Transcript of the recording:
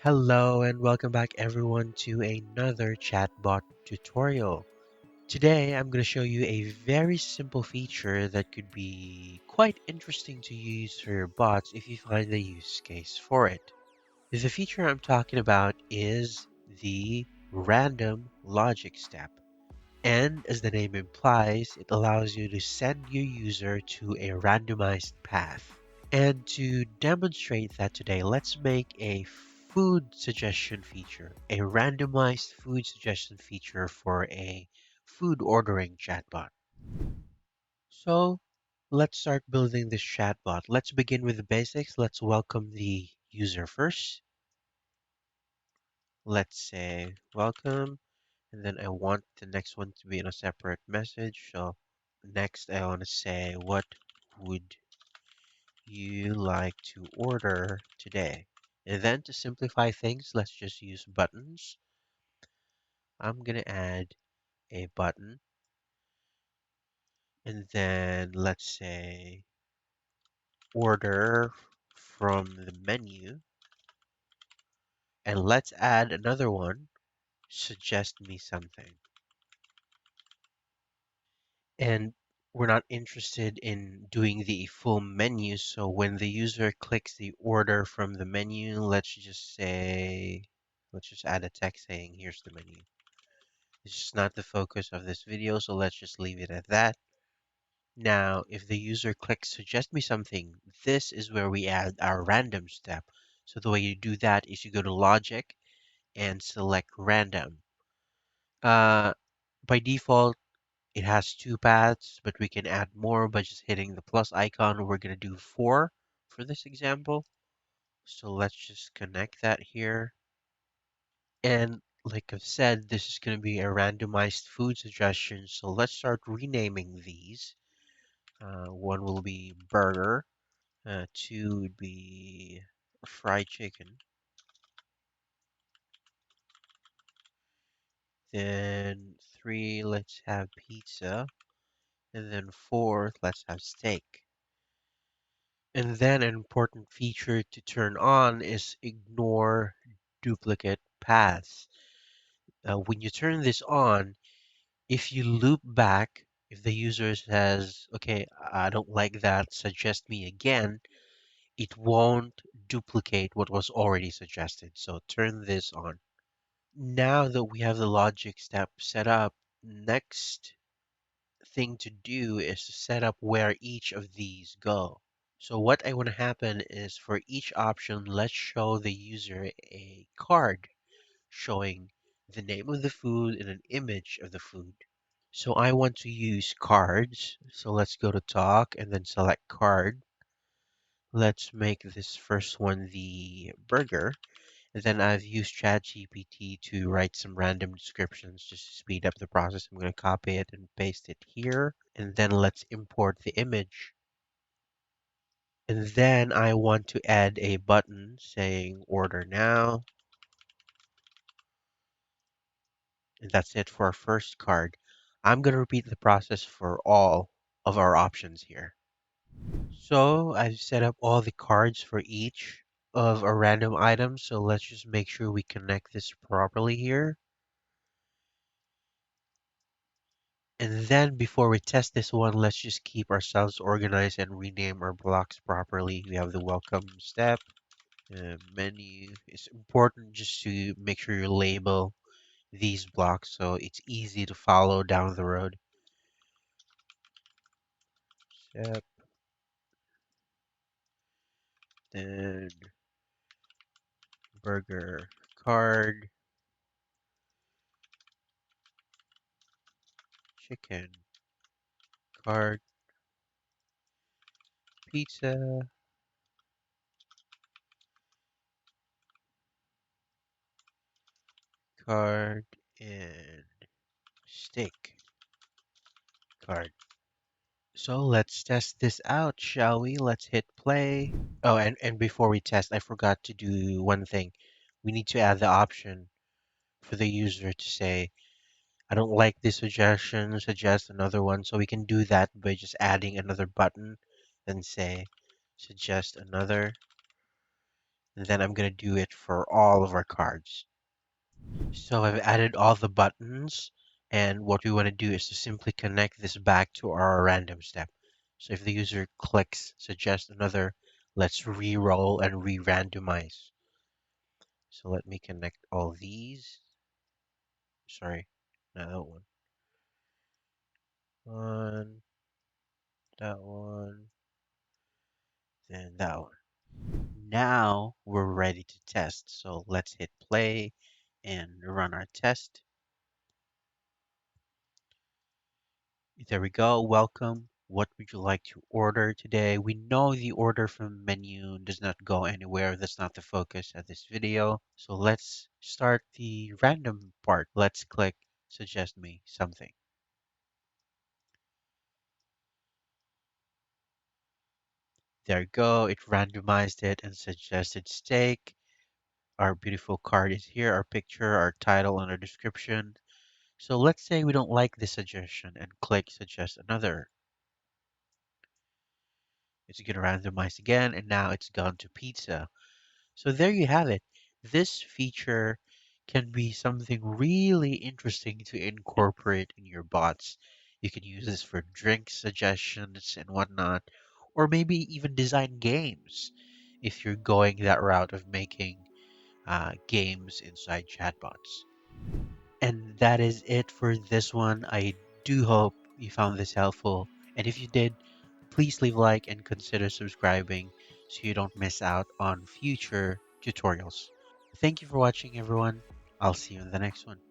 Hello and welcome back everyone to another chatbot tutorial. Today I'm going to show you a very simple feature that could be quite interesting to use for your bots if you find the use case for it. The feature I'm talking about is the random logic step. And as the name implies, it allows you to send your user to a randomized path. And to demonstrate that today, let's make a food suggestion feature, a randomized food suggestion feature for a food ordering chatbot. So let's start building this chatbot. Let's begin with the basics. Let's welcome the user first. Let's say welcome, and then I want the next one to be in a separate message. So next I want to say, what would you like to order today? And then to simplify things, let's just use buttons. I'm gonna add a button, and then let's say order from the menu, and let's add another one, suggest me something. And we're not interested in doing the full menu, so when the user clicks the order from the menu, let's just add a text saying, here's the menu. It's just not the focus of this video, so let's just leave it at that. Now, if the user clicks suggest me something, this is where we add our random step. So the way you do that is you go to logic and select random. Uh, by default, it has two paths, but we can add more by just hitting the plus icon. We're going to do 4 for this example. So let's just connect that here. And like I've said, this is going to be a randomized food suggestion. So let's start renaming these. One will be burger. Two would be fried chicken. Then three, let's have pizza. And then fourth, let's have steak. And then an important feature to turn on is ignore duplicate paths. When you turn this on, if you loop back, if the user says, okay, I don't like that, suggest me again, it won't duplicate what was already suggested. So turn this on. Now that we have the logic step set up, next thing to do is to set up where each of these go. So what I want to happen is for each option, let's show the user a card showing the name of the food and an image of the food. So I want to use cards. So let's go to talk and then select card. Let's make this first one the burger. And then I've used ChatGPT to write some random descriptions just to speed up the process. I'm going to copy it and paste it here. And then let's import the image. And then I want to add a button saying order now. And that's it for our first card. I'm going to repeat the process for all of our options here. So I've set up all the cards for each of our random items. So let's just make sure we connect this properly here. And then before we test this one, let's just keep ourselves organized and rename our blocks properly. We have the welcome step, menu. It's important just to make sure you label these blocks so it's easy to follow down the road. Step, then burger, card, chicken, card, pizza, card, and steak, card. So let's test this out, shall we? Let's hit play. Oh, and before we test, I forgot to do one thing. We need to add the option for the user to say, I don't like this suggestion, suggest another one. So we can do that by just adding another button and say, suggest another. And then I'm going to do it for all of our cards. So I've added all the buttons, and what we want to do is to simply connect this back to our random step. So if the user clicks suggest another, let's re-roll and re-randomize. So let me connect all these. Sorry, not that one. One, that one, then that one. Now we're ready to test. So let's hit play and run our test. There we go. Welcome. What would you like to order today? We know the order from menu does not go anywhere. That's not the focus of this video. So let's start the random part. Let's click suggest me something. There you go. It randomized it and suggested steak. Our beautiful card is here, our picture, our title, and our description. So let's say we don't like this suggestion and click suggest another. It's going to randomize again, and now it's gone to pizza. So there you have it. This feature can be something really interesting to incorporate in your bots. You can use this for drink suggestions and whatnot, or maybe even design games if you're going that route of making games inside chatbots. And that is it for this one. I do hope you found this helpful. And if you did, please leave a like and consider subscribing so you don't miss out on future tutorials. Thank you for watching, everyone. I'll see you in the next one.